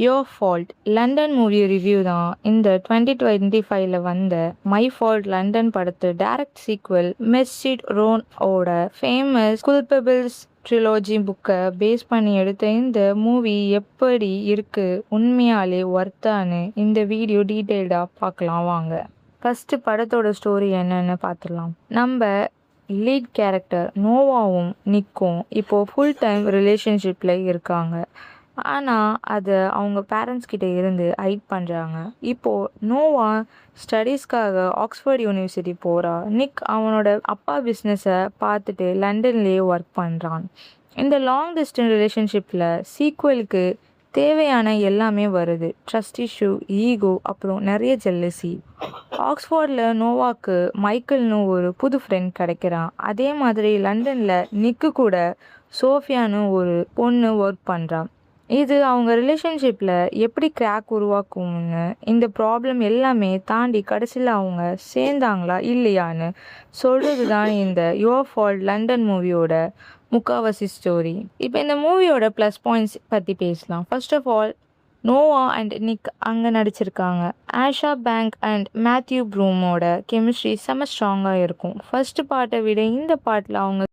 Your fault London movie review தான் இந்த 2025ல் வந்த மை ஃபால்ட் லண்டன் படத்து டைரக்ட் சீக்வல் மெஸ்ஸிட் ரோன் ஓட ஃபேமஸ் குல்பபிள்ஸ் ட்ரிலோஜி புக்கை பேஸ் பண்ணி எடுத்த இந்த மூவி எப்படி இருக்கு, உண்மையாலே ஒர்த்தான்னு இந்த வீடியோ டீட்டெயில்டாக பார்க்கலாம் வாங்க. ஃபஸ்ட்டு படத்தோட ஸ்டோரி என்னன்னு பார்த்துடலாம். நம்ம லீட் கேரக்டர் நோவாவும் நிக்கும் இப்போது ஃபுல் டைம் ரிலேஷன்ஷிப்பில் இருக்காங்க. ஆனால் அதை அவங்க பேரண்ட்ஸ் கிட்ட இருந்து ஹைட் பண்ணுறாங்க. இப்போது நோவா ஸ்டடீஸ்க்காக ஆக்ஸ்ஃபோர்ட் யூனிவர்சிட்டி போகிறா. நிக் அவனோட அப்பா பிஸ்னஸை பார்த்துட்டு லண்டன்லேயே ஒர்க் பண்ணுறான். இந்த லாங் டிஸ்டன்ஸ் ரிலேஷன்ஷிப்பில் சீக்வலுக்கு தேவையான எல்லாமே வருது. ட்ரஸ்ட் இஷ்யூ, ஈகோ, அப்புறம் நிறைய ஜெல்லசி. ஆக்ஸ்ஃபோர்டில் நோவாக்கு மைக்கேல்னு ஒரு புது ஃப்ரெண்ட் கிடைக்கிறான். அதே மாதிரி லண்டனில் நிக்கு கூட சோஃபியான்னு ஒரு பொண்ணு ஒர்க் பண்ணுறான். இது அவங்க ரிலேஷன்ஷிப்பில் எப்படி கிராக் உருவாக்கும்னு, இந்த ப்ராப்ளம் எல்லாமே தாண்டி கடைசியில் அவங்க சேர்ந்தாங்களா இல்லையான்னு சொல்கிறது தான் இந்த யுவர் ஃபால்ட் லண்டன் மூவியோட முக்காவாசி ஸ்டோரி. இப்போ இந்த மூவியோட ப்ளஸ் பாயிண்ட்ஸ் பற்றி பேசலாம். First of all, Noah and Nick அங்கே நடிச்சிருக்காங்க. ஆஷா பேங்க் அண்ட் மேத்யூ ப்ரூமோட கெமிஸ்ட்ரி செம்ம ஸ்ட்ராங்காக இருக்கும். ஃபர்ஸ்ட் பார்ட்டை விட இந்த பார்ட்டில் அவங்க